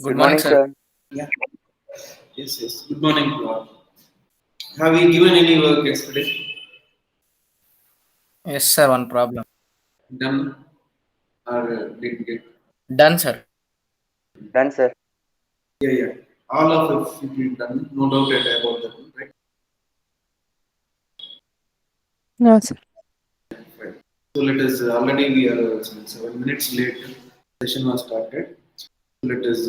Good Good morning, morning, sir. sir. Yeah. Yes, yes. Good morning to all. Have you given any work yesterday? Yes, sir. One problem. Done or didn't get? Done, sir. Done, sir. Yeah, yeah. All of it you done. No doubt about that, right? No, sir. Right. So let us. Already we are 7 minutes late. Session was started. So let us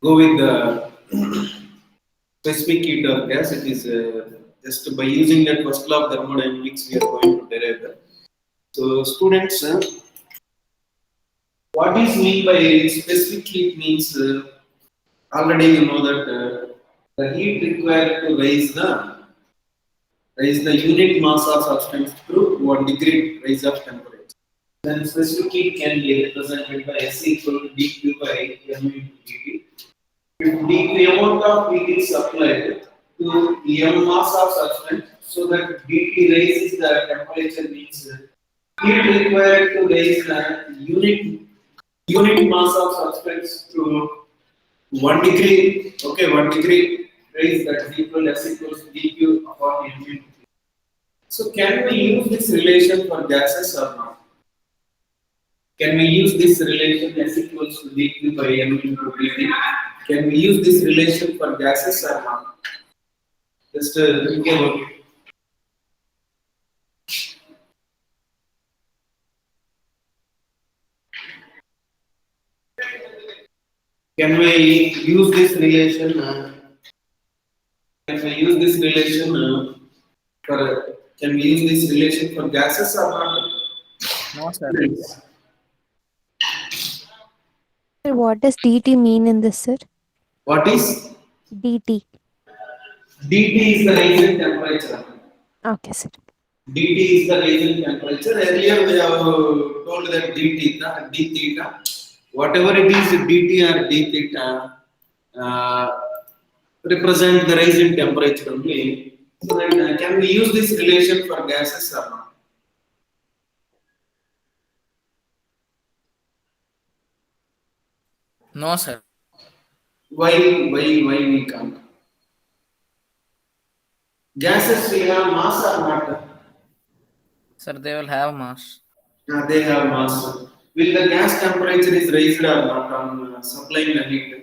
go with the specific heat of gas. It is just by using that first law of thermodynamics we are going to derive that. So students. What is mean by specific heat means already you know that the heat required to raise the unit mass of substance through 1 degree rise of temperature. Then specific heat can be represented by S equal to dq by m into dt. If the amount of heat is supplied to m mass of substance, so that dt raises the temperature means heat required to raise the unit mass of substance to 1 degree. Okay, 1 degree raise that is equal S equals to dq upon m. So can we use this relation for gases or not? Can we use this relation S equals to dq by m into dt? Can we use this relation for gases or not? Just think about it. Can we use this relation? Can we use this relation for? Can we use this relation for gases or not? No, sir. Sir, what does dt mean in this, sir? What is dt. dt is the rise in temperature. Okay, sir. dt is the rise in temperature. Earlier we have told that d theta, whatever it is, dt or d theta represent the rise in temperature only. So then, can we use this relation for gases or not? No, sir. Why we can't? Gases will have mass or not? Sir, they will have mass. They have mass. Will the gas temperature is raised or not on supplying the heat?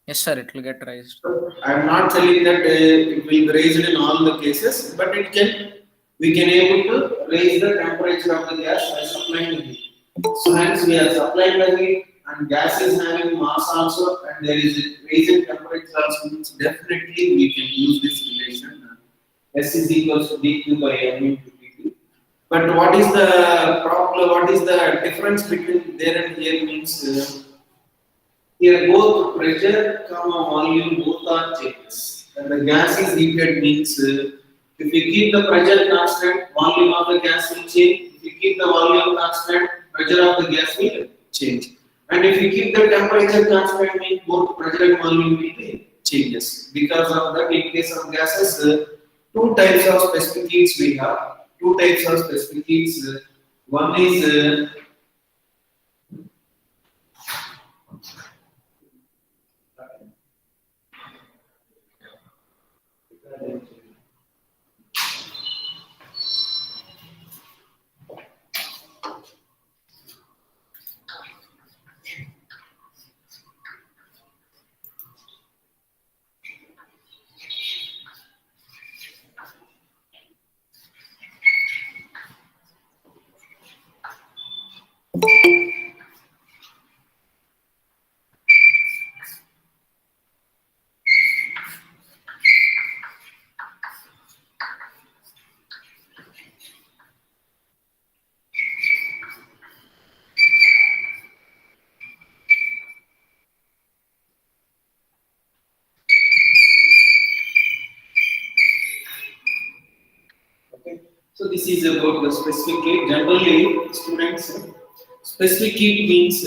Yes, sir. It will get raised. I am not telling that it will be raised in all the cases, but we can able to raise the temperature of the gas by supplying the heat. So hence we are supplying the heat and gas is having mass also and there is a raise in temperature also means definitely we can use this relation. S is equals to dq by m into dt. But what is the problem? What is the difference between there and here means here both pressure, volume both are changes. And the gas is heated means if you keep the pressure constant, volume of the gas will change. If you keep the volume constant, pressure of the gas will change. And if you keep the temperature constant, means both pressure and volume will be changes. Because of that, in case of gases, two types of specific heats we have. Two types of specific heats. One is okay. So this is about the specific heat. Generally, students, specific heat means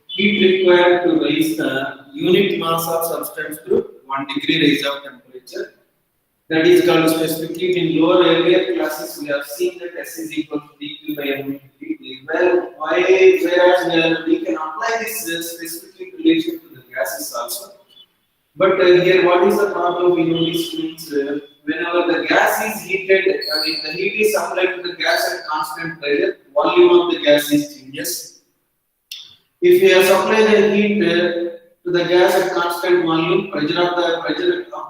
heat required to raise the unit mass of substance to 1 degree rise of temperature. That is called specific heat. In lower earlier classes, we have seen that S is equal to dq by m into dt. Well, whereas we can apply this specific heat relation to the gases also. But here, what is the problem we notice means whenever the gas is heated, I mean the heat is applied to the gas at constant pressure, volume of the gas is changes. If we supply the heat to the gas at constant volume, pressure of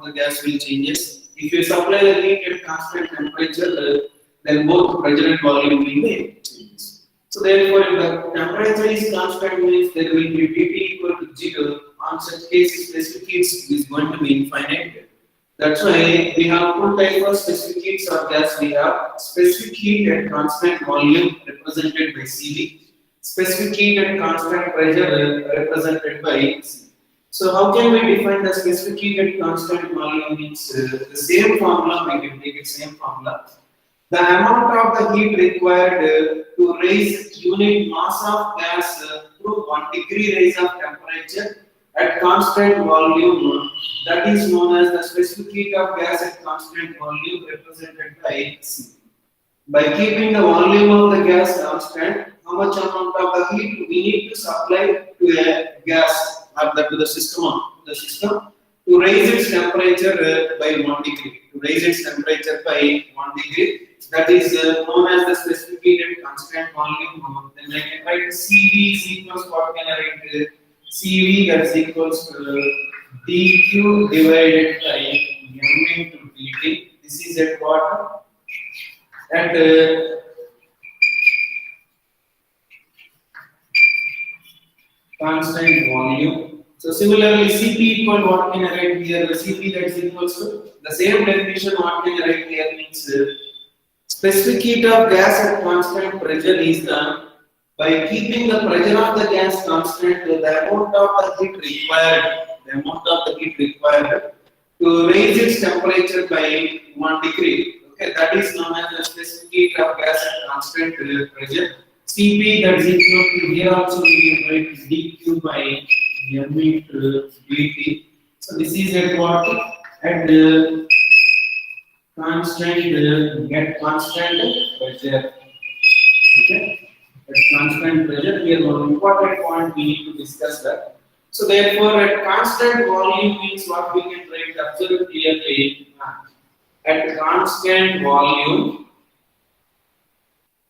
the gas will changes. If you supply the heat at constant temperature, then both pressure and volume will be changes. So therefore, if the temperature is constant, means there will be dT equal to 0. On such cases, specific heat is going to be infinite. That's why we have two types of specific heats of gas. We have specific heat at constant volume represented by Cv. Specific heat at constant pressure represented by C. So how can we define the specific heat at constant volume? Means the same formula, we can take the same formula. The amount of the heat required to raise unit mass of gas through 1 degree raise of temperature at constant volume, that is known as the specific heat of gas at constant volume represented by C. By keeping the volume of the gas constant, how much amount of the heat we need to supply to a gas or to the system to raise its temperature by 1 degree. To raise its temperature by 1 degree, that is known as the specific heat at constant volume. Then I can write Cv is equals to what can I write? Cv that is equals to dq divided by m into dt. This is at what? At constant volume. So similarly, Cp equal to what can I write here? Cp that is equals to the same definition. What can I write here means specific heat of gas at constant pressure is the by keeping the pressure of the gas constant, the amount of the heat required to raise its temperature by 1 degree. Okay, that is known as the specific heat of gas at constant pressure. Cp that is equal to here also we can write dq by m into dt. So this is at what? At constant pressure. Okay. At constant pressure, here one important point we need to discuss that. So therefore, at constant volume means what we can write observe clearly. At constant volume,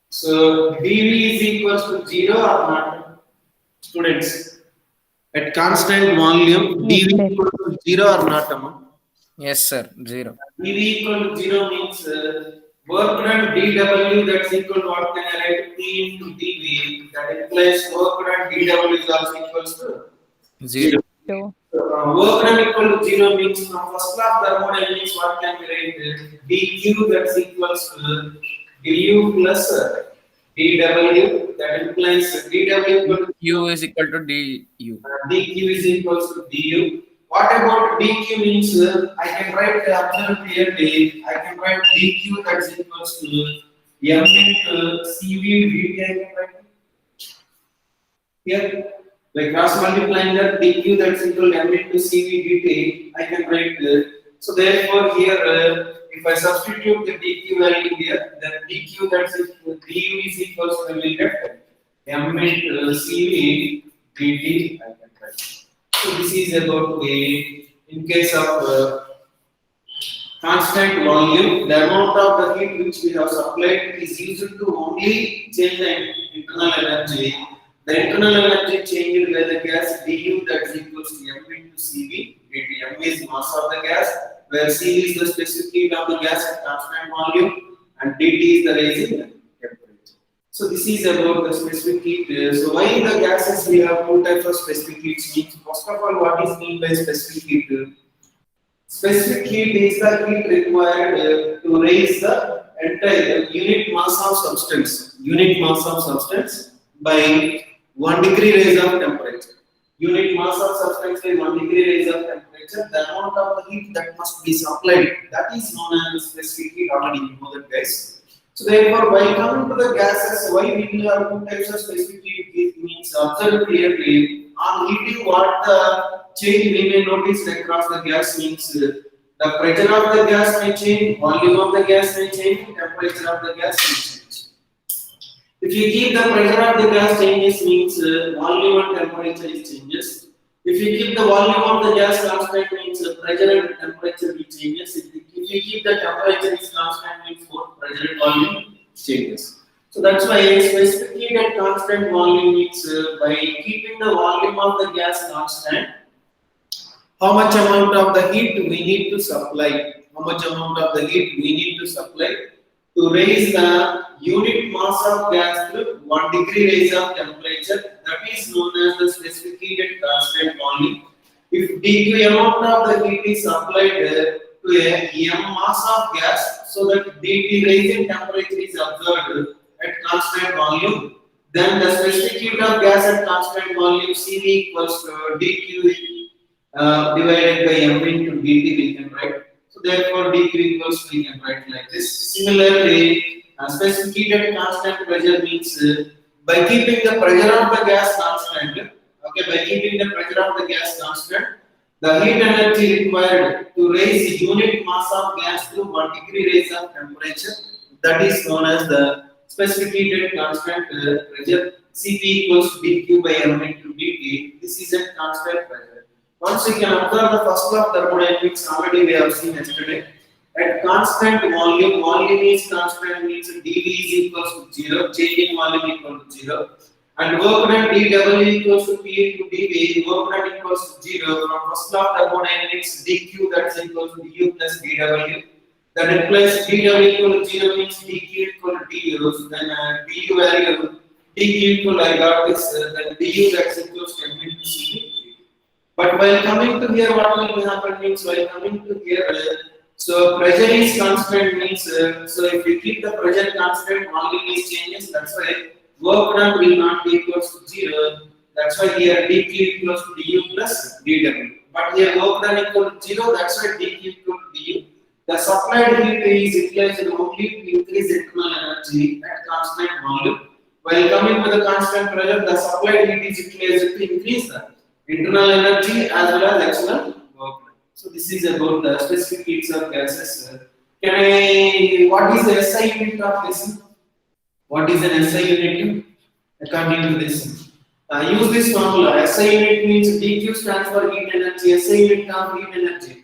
so dV is equals to 0 or not? Students, at constant volume, dV is equal to 0 or not? Yes, sir. 0. dV equal to 0 means work done dW, that's equal to what can I write? P into dV. That implies work done dW is also equals to 0. Work done equal to 0 means from first law of thermodynamics, what can we write? dQ that's equals to du plus dW. That implies dW equal to U is equal to du. dQ is equals to du. What about dq means I can write observe clearly. I can write dq that's equals to m into cv dt. I can write here by cross multiplying that dq that's equal to m into cv dt. I can write so therefore here if I substitute the dq value here, then dq that's equal to du is equals to m into cv dt. I can write. So this is about in case of constant volume, the amount of the heat which we have supplied is used to only change the internal energy. The internal energy changed by the gas du that is equals to m into Cv dt. M is mass of the gas, where Cv is the specific heat of the gas at constant volume, and dt is the rising temperature. So this is about the specific heat. So why in the gases we have two types of specific heats? Means first of all, what is meant by specific heat? Specific heat is the heat required to raise the entire unit mass of substance. Unit mass of substance by 1 degree raise of temperature. Unit mass of substance by 1 degree raise of temperature. The amount of the heat that must be supplied, that is known as specific heat. Already you know that, guys. So therefore, while coming to the gases, why we will have two types of specific heat? It means observe clearly on heating what the change we may notice across the gas means The pressure of the gas may change, volume of the gas may change, temperature of the gas may change. If you keep the pressure of the gas changes means volume and temperature is changes. If you keep the volume of the gas constant means pressure and temperature will changes. If you keep the temperature is constant means both pressure and volume changes. So that's why specific heat at constant volume means by keeping the volume of the gas constant, how much amount of the heat we need to supply, how much amount of the heat we need to supply to raise the unit mass of gas to 1 degree raise of temperature, that is known as the specific heat at constant volume. If degree amount of the heat is applied to a m mass of gas, so that degree raise in temperature is observed at constant volume, then the specific heat of gas at constant volume Cv equals to dq divided by m into dt we can write. So therefore dq equals we can write like this. Similarly, specific heat at constant pressure means by keeping the pressure of the gas constant, okay, by keeping the pressure of the gas constant, the heat energy required to raise the unit mass of gas to 1 degree raise of temperature, that is known as the specific heat at constant pressure. Cp equals dq by m into dt. This is at constant pressure. Once we can observe the first law of thermodynamics, already we have seen yesterday. At constant volume, volume is constant means dV is equals to 0, change in volume equal to 0. And work done dW equals to P into dV, work done equals to 0. From first law of thermodynamics, dQ that is equal to du plus dW. That implies dW equal to 0 means dQ equal to du. So then du value, dQ equal I got this, then du that is equals to m into Cv. But while coming to here, what will happen means while coming to here, so pressure is constant means so if we keep the pressure constant, volume is changes. That's why work done will not be equals to 0. That's why here dq equals to du plus dw. But here work done equal to 0. That's why dq equal to du. The supplied heat is utilized only to increase internal energy at constant volume. While coming to the constant pressure, the supplied heat is utilized to increase the internal energy as well as external work. So this is about the specific heats of gases. Can I? What is the SI unit of this? What is an SI unit? According to this, use this formula. SI unit means dQ stands for heat energy. SI unit of heat energy.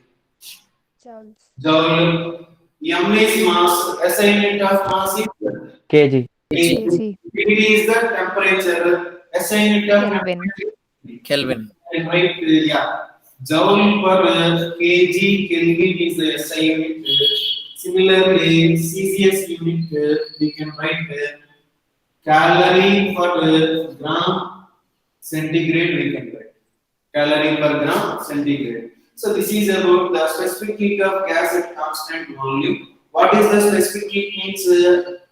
Joules. Joule. M is mass. SI unit of mass is kg. kg. Degree is the temperature. SI unit of Kelvin. Kelvin. Right, yeah. Joule per kg, Kelvin is the SI unit. Similarly, CCS unit, we can write calorie per gram centigrade, we can write. Calorie per gram centigrade. So this is about the specific heat of gas at constant volume. What is the specific heat means?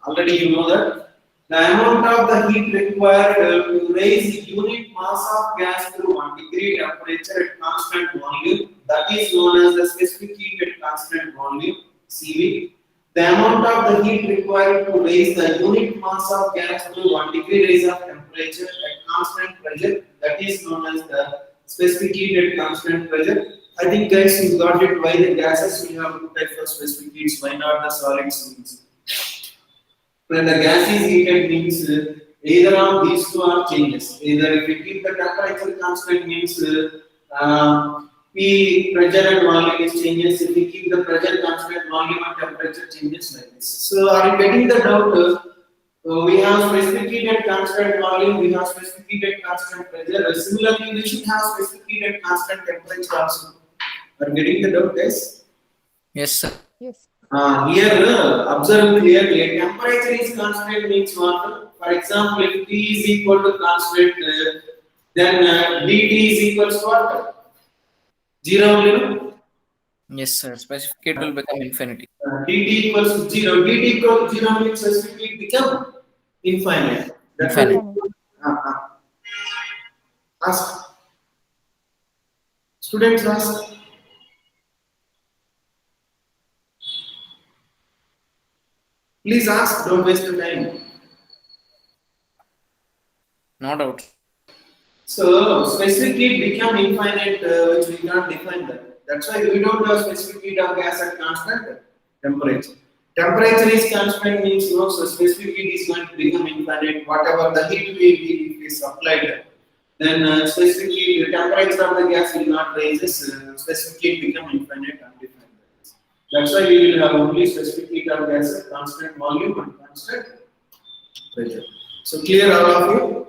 Already you know that. The amount of the heat required to raise the unit mass of gas to 1 degree temperature at constant volume, that is known as the specific heat at constant volume, Cv. The amount of the heat required to raise the unit mass of gas to 1 degree raise of temperature at constant pressure, that is known as the specific heat at constant pressure. I think guys you got it why the gases we have two types of specific heats, why not the solids means. When the gas is heated means either of these two are changes. Either if you keep the temperature constant means P pressure and volume is changes. If you keep the pressure constant, volume and temperature changes like this. So are you getting the doubt? We have specific heat at constant volume, we have specific heat at constant pressure. Similarly, we should have specific heat at constant temperature also. Are you getting the doubt, guys? Yes, sir. Yes. Here, observe clearly, temperature is constant means what? For example, if T is equal to constant, then dt is equals to what? 0 only. Yes, sir. Specific heat will become infinity. Dt equals to 0. Dt equals to 0 means specific heat become infinite. That's why Infinite. ask. Students ask. Please ask, don't waste your time. No doubt. So, specific heat become infinite, which we cannot define that. That's why we don't have specific heat of gas at constant temperature. Temperature is constant means no, so specific heat is going to become infinite. Whatever the heat will be is applied, then specific heat, the temperature of the gas will not rises. Specific heat become infinite undefined. That's why we will have only specific heat of gas at constant volume and constant pressure. So clear all of you?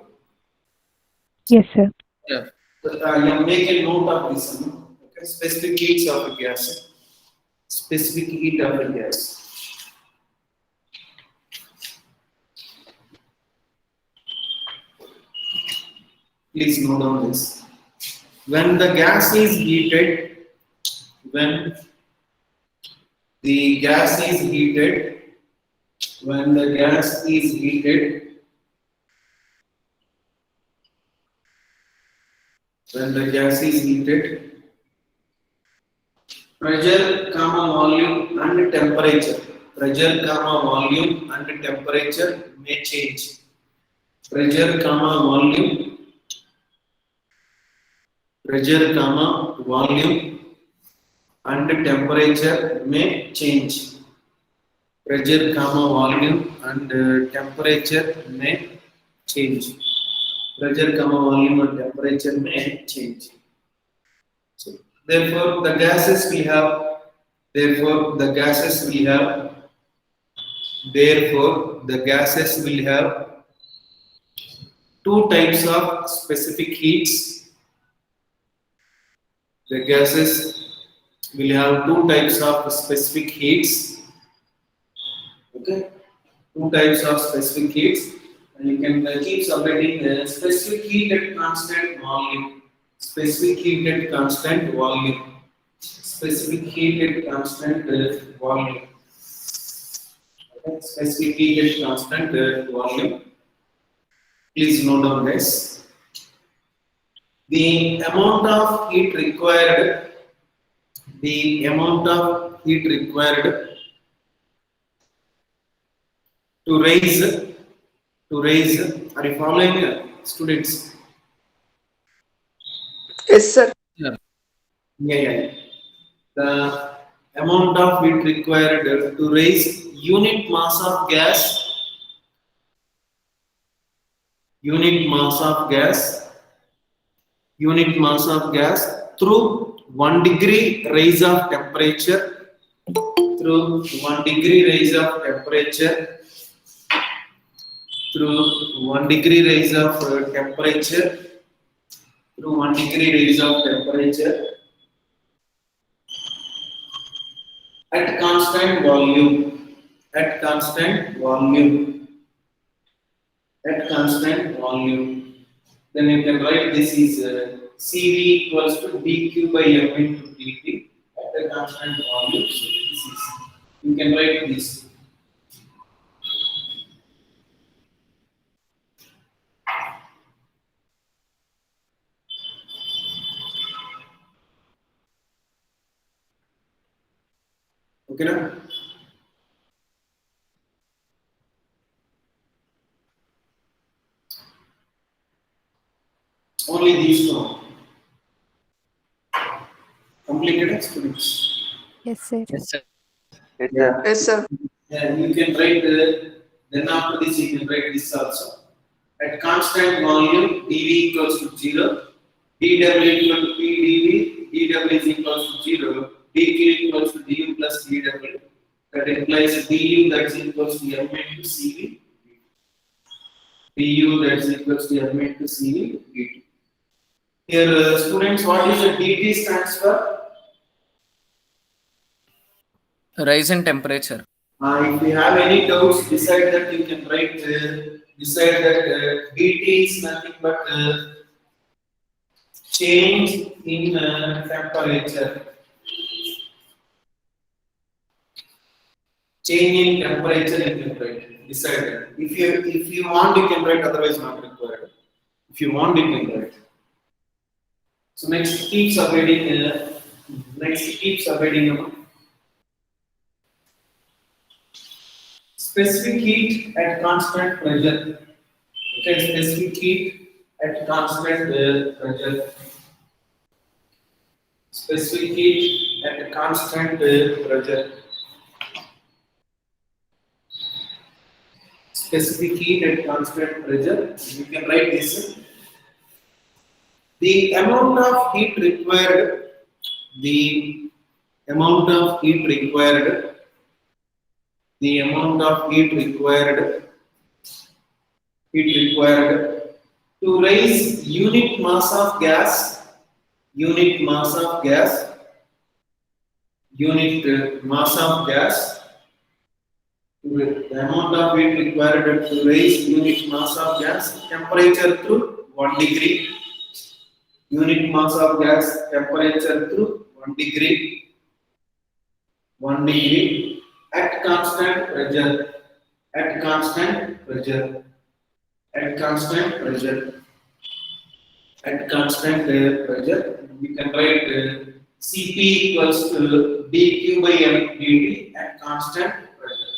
Yes, sir. Yeah. You make a note of this. Okay, specific heats of a gas. Specific heat of a gas. Please note down this. When the gas is heated, when the gas is heated, when the gas is heated, when the gas is heated, pressure, volume and temperature. Pressure, volume and temperature may change. Pressure, volume, pressure, volume and temperature may change. Pressure, volume and temperature may change. Pressure, volume and temperature may change. So, therefore, the gases we have. Therefore, the gases we have. Therefore, the gases will have two types of specific heats. The gases will have two types of specific heats. Okay, two types of specific heats, and you can keep separating the specific heat at constant volume. Specific heat at constant volume. Specific heat at constant volume. Okay, specific heat at constant volume. Please note down this. The amount of heat required. The amount of heat required to raise, are you following, students? Yes, sir. Yeah. The amount of heat required to raise unit mass of gas, unit mass of through 1 degree rise of temperature, through 1 degree rise of temperature, through 1 degree rise of temperature, through 1 degree rise of temperature at constant volume, at constant volume, at constant volume. Then you can write this is CV equals to dq by m into dt at a constant volume. So this is, you can write this. Okay, na? Only these two. Completed students. Yes, sir. Yes, sir. Yes, sir. Yes, sir. Yeah, you can write then after this you can write this also. At constant volume, dV equals to 0, dW equal to P dV, dW is equals to 0, dQ equals to du plus dW. That implies du that is equals to m into Cv. du that is equals to m into Cv dt. Here, students, what is the dt stands for? Rise in temperature. If you have any doubts, beside that you can write. Beside that, dt is nothing but change in temperature. Change in temperature you can write. Beside that, if you want, you can write. Otherwise, not required. If you want, you can write. So next, keep subheading. Specific heat at constant pressure. Okay, specific heat at constant pressure. specific heat at a constant pressure. Specific heat at constant pressure. You can write this. The amount of heat required. The amount of heat required. The amount of heat required. Heat required to raise unit mass of gas. Unit mass of gas. Unit mass of gas. The amount of heat required to raise unit mass of gas temperature to 1 degree. Unit mass of gas temperature to 1 degree. 1 degree at constant pressure. At constant pressure. At constant pressure. At constant pressure. We can write Cp equals to dq by m dt at constant pressure.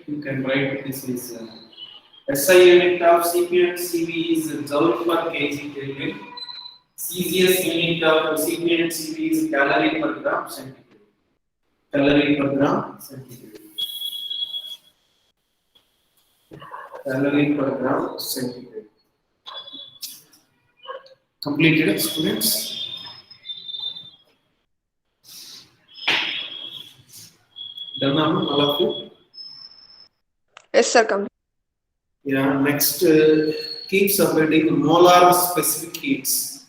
You can write this is SI unit of Cp and Cv is joule per kg Kelvin. CCS unit of Cp and Cv is calorie per gram centigrade. Calorie per gram centigrade. Calorie per gram centigrade. Completed, students? Done, all of you? Yes, sir. Come. Yeah, next keep separating molar specific heats.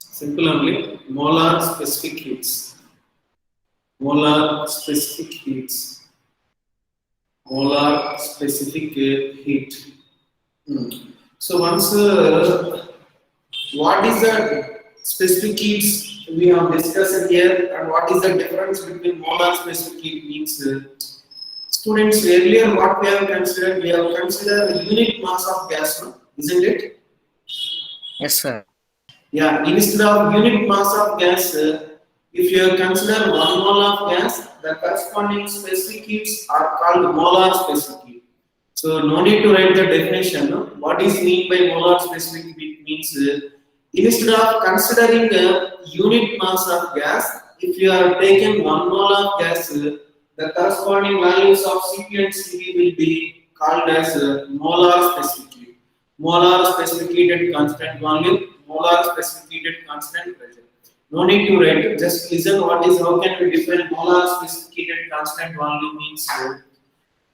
Simple only, molar specific heats. Molar specific heats. Molar specific heat. So once what is the specific heats we have discussed here, and what is the difference between molar specific heat means students, earlier what we have considered unit mass of gas, no? Isn't it? Yes, sir. Yeah, instead of unit mass of gas, if you consider 1 mole of gas, the corresponding specific heats are called molar specific heat. So no need to write the definition. No? What is mean by molar specific heat means instead of considering a unit mass of gas, if you are taking 1 mole of gas, the corresponding values of Cp and Cv will be called as molar specific heat. Molar specific heat at constant volume, molar specific heat at constant pressure. No need to write, just listen how can we define molar specific heat at constant volume means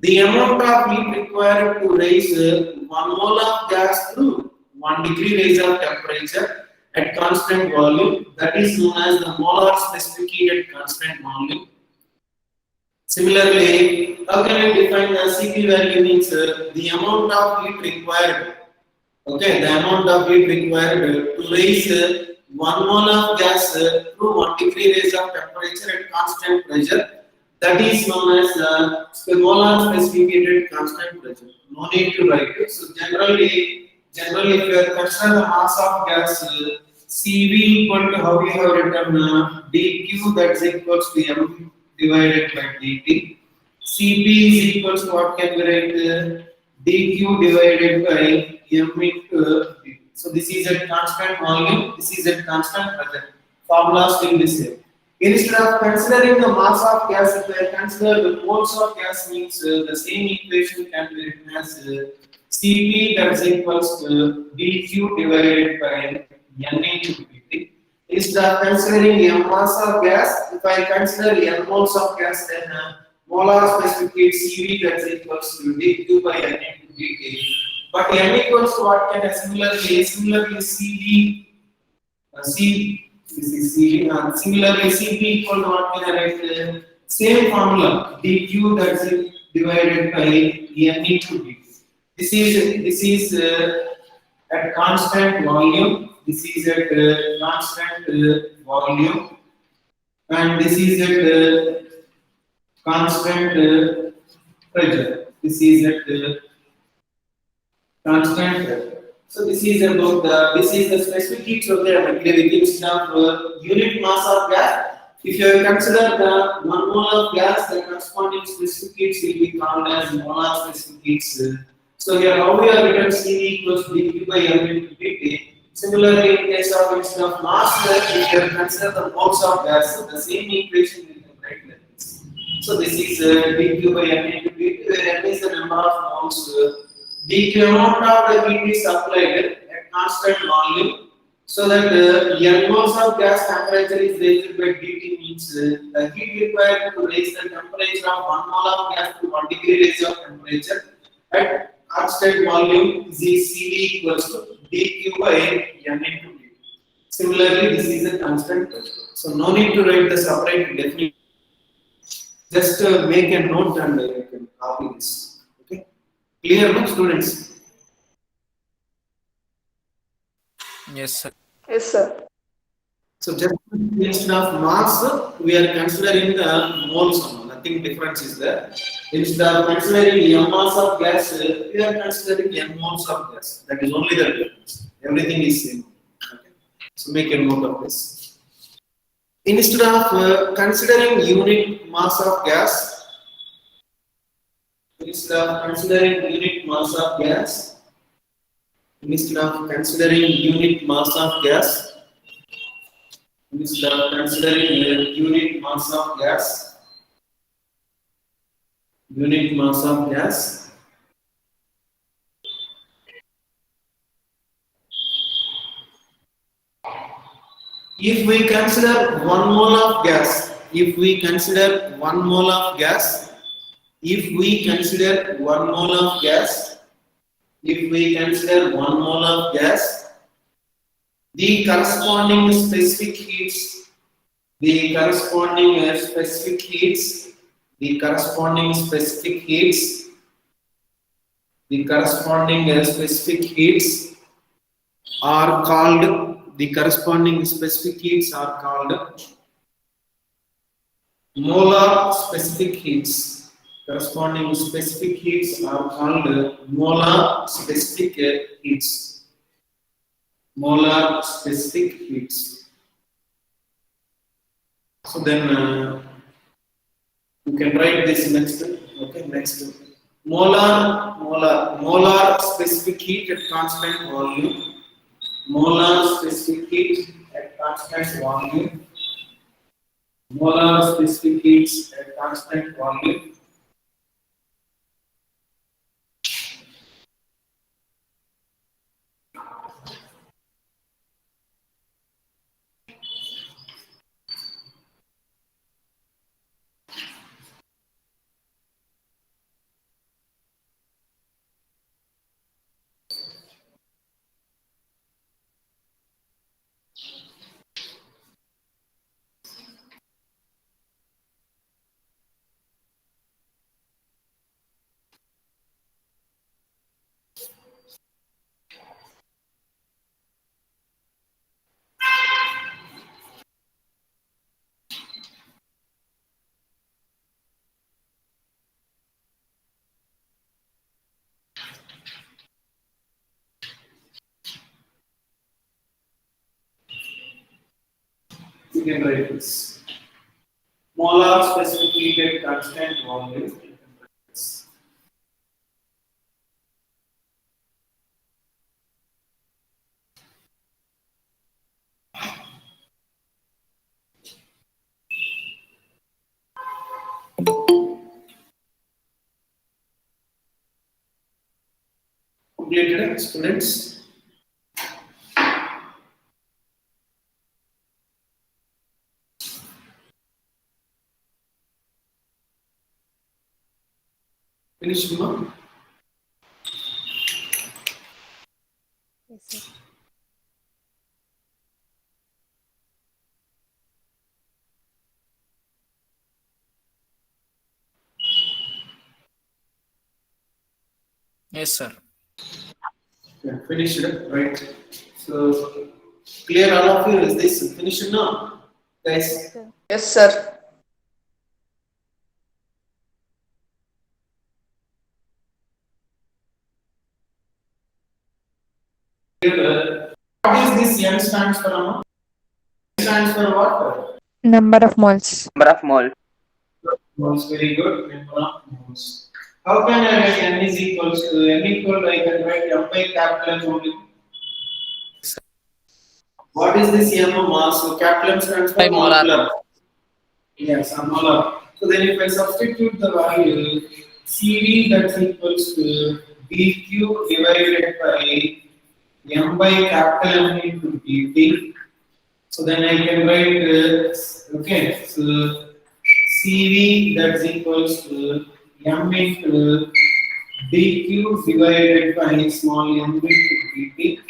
the amount of heat required to raise 1 mole of gas to 1 degree raise of temperature at constant volume, that is known as the molar specific heat at constant volume. Similarly, how can I define the Cp value means the amount of heat required, okay, the amount of heat required to raise 1 mole of gas to 1 degree raise of temperature at constant pressure, that is known as molar specific heat at constant pressure. No need to write it. So generally if you are considering the mass of gas, Cv equal to how we have written dq, that is equals to m divided by dt. Cp is equals to what can we write? Dq divided by m into dt. So this is at constant volume, this is at constant pressure. Formula still the same. Instead of considering the mass of gas, if I consider the moles of gas means the same equation can be written as Cp, that is equals to dq divided by n into dt. Instead of considering m mass of gas, if I consider n moles of gas, then molar specific heat Cv, that is equals to dq by n into dt. But n equals to what can I similarly Cv This is Cv, and similarly Cp equal to what we write? Same formula, dq that's divided by n into d. This is at constant volume. This is at constant volume, and this is at constant pressure. This is at constant pressure. So this is about this is the specific heat of the material instead of unit mass of gas. If you consider the 1 mole of gas, the corresponding specific heats will be called as molar specific heats. So here how we are written Cv equals dq by m into dt. Similarly, in case of instead of mass, if you consider the moles of gas, the same equation we can write like this. So this is dq by m into dt, where m is the number of moles. dq amount of the heat is applied at constant volume, so that n moles of gas temperature is raised by dt means the heat required to raise the temperature of 1 mole of gas to 1 degree raise of temperature at constant volume is Cv equals to dq by m into dt. Similarly, this is a constant pressure. So no need to write the separate definition. Just make a note and you can copy this. Okay, clear, no, students? Yes, sir. Yes, sir. So just instead of mass, we are considering the moles amount. Nothing difference is there. Instead of considering m mass of gas, we are considering n moles of gas. That is only the difference. Everything is same. Okay. So make a note of this. Instead of considering unit mass of gas, instead of considering unit mass of gas, instead of considering unit mass of gas, instead of considering unit mass of gas, unit mass of gas, if we consider 1 mole of gas, if we consider 1 mole of gas, if we consider 1 mole of gas, if we consider 1 mole of gas, the corresponding specific heats, the corresponding specific heats, the corresponding specific heats, the corresponding specific heats are called, the corresponding specific heats are called molar specific heats. Corresponding specific heats are called molar specific heats. Molar specific heats. So then you can write this next. Okay, next. Molar specific heat at constant volume. Molar specific heat at constant volume. Molar specific heats at constant volume. You can write this. Molar specific heat at constant volume. Completed, students? Finished, no? Yes, sir. Yes, sir. Yeah, finished, right? So, clear all of you? Is this finished now, guys? Yes, sir. What is this M stands for? Amma? Stands for what? Number of moles. Number of mole. Moles, very good. Number of moles. How can I write N is equals to N equal? I can write M by capital M only. What is this M of mass? So capital M stands for By molar. molecular. Yes, a molar. So then if I substitute the value CD, that's equals to dq divided by m by capital M into dt. So then I can write okay. So CV that's equals to m into dq divided by small m into dt.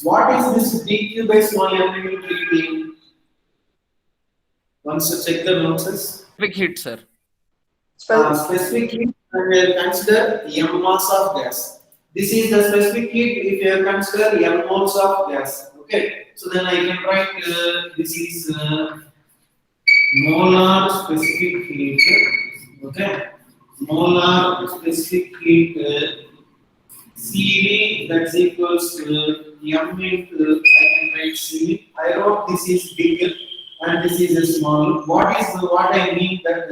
What is this dq by small m into dt? Once you check the notes. Quick hit, sir. Specific heat, I will consider m mass of gas. This is the specific heat if you consider m moles of gas. Okay, so then I can write this is molar specific heat. Okay, molar specific heat CV that's equals to m into I can write CV. I wrote this is big and this is a small. What I mean that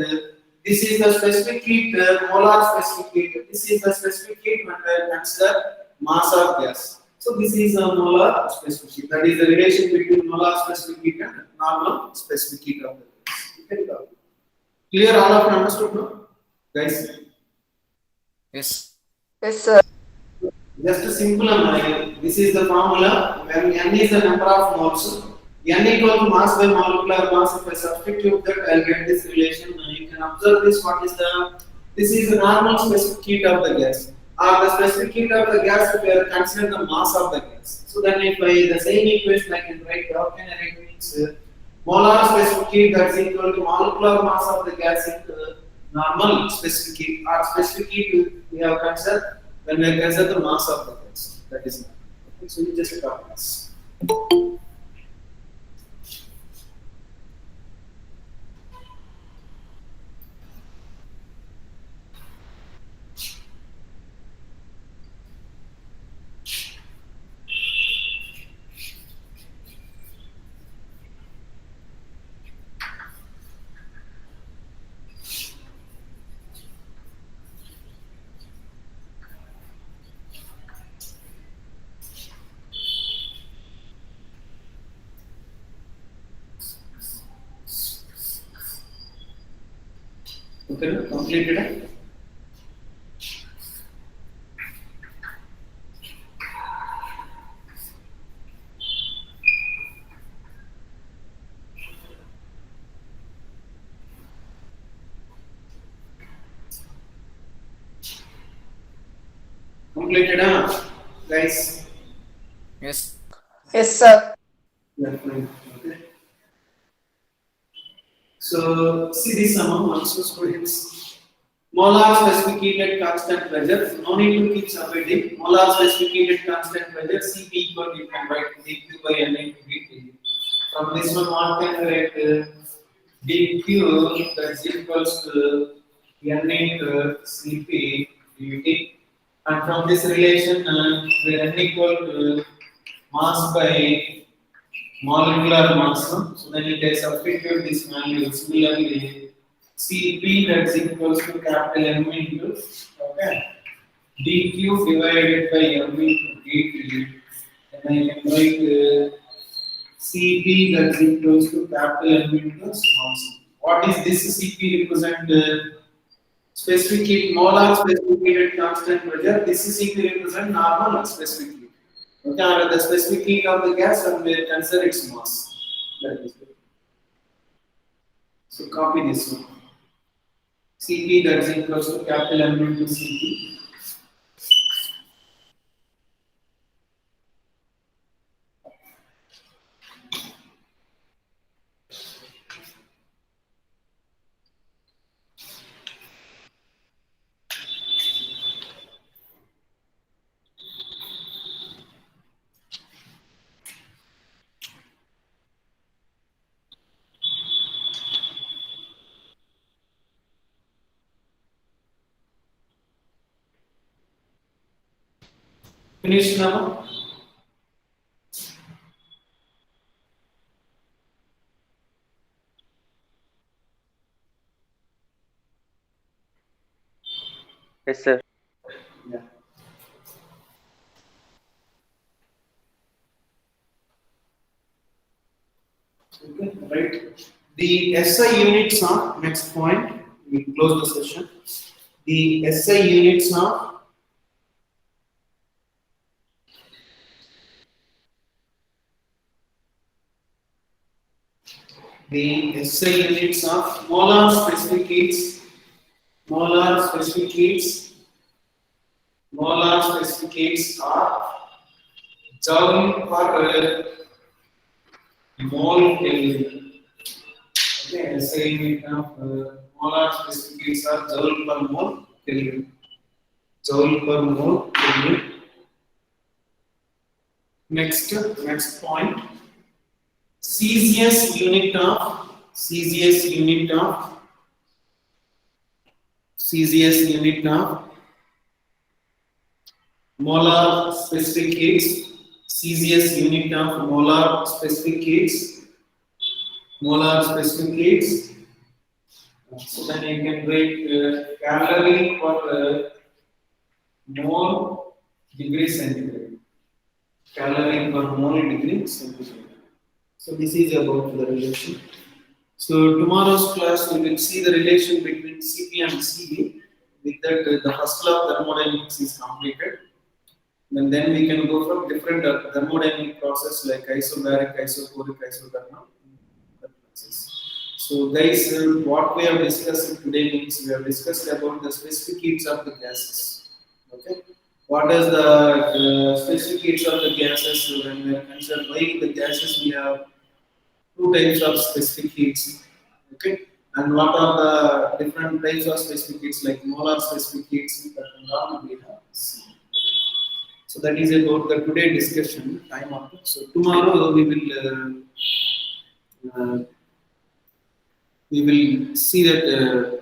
this is the specific heat, molar specific heat. This is the specific heat when I consider mass of gas. So this is a molar specific heat. That is the relation between molar specific heat and normal specific heat of the gas. You can go. Clear? All of you understood, no? Guys? Yes. Yes, sir. Just a simple this is the formula when n is the number of moles. N equal to mass by molecular mass. If I substitute that, I'll get this relation. You can observe this. This is the normal specific heat of the gas. Or the specific heat of the gas, if we are consider the mass of the gas. So then, if I the same equation I can write, how can I write means molar specific heat that's equal to molecular mass of the gas into normal specific heat. Or specific heat we have considered when we consider the mass of the gas. That is not. Okay, so you just copy this. Okay, completed. Completed, guys. Yes. Yes, sir. Yeah, fine. Okay. So see this amount also students. Molar specific heat at constant pressure. No need to keep submitting. Molar specific heat at constant pressure. Cp equal you can write dq by n into dt. From this one, what can I write? dq that's equals to n into cp dt. And from this relation, where n equal to mass by molecular mass. So then you can substitute this value. Similarly, Cp that's equals to capital M into okay, dq divided by M into dt. Then I can write Cp that's equals to capital M into small c. What is this Cp represent? Specific heat, molar specific heat at constant pressure. This is Cp represent normal specific heat. Okay, or the specific heat of the gas and we consider its mass. That is good. So copy this one. Cp that is equals to capital M into Cp. Finished now? Yes, sir. Yeah. Okay, right. The SI units are next point. We close the session. The SI units are molar specific heats. Molar specific heats. Molar specific heats are joule per mole Kelvin. Okay, SI unit of molar specific heats are joule per mole Kelvin. Joule per mole Kelvin. Next point. Celsius unit of molar specific heats. Celsius unit of molar specific heats. Molar specific heats. So then you can write calorie per mole degree centigrade. Calorie per mole degree centigrade. So this is about the relation. So tomorrow's class we will see the relation between Cp and Cv. With that, the first law of thermodynamics is completed. And then we can go for different thermodynamic process like isobaric, isochoric, isothermal. So guys, what we have discussed today means we have discussed about the specific heats of the gases. Okay. What is the specific heats of the gases? When we are concerned by the gases, we have two types of specific heats. Okay. And what are the different types of specific heats like molar specific heats that we have seen. So that is about the today discussion time after. So tomorrow we will see that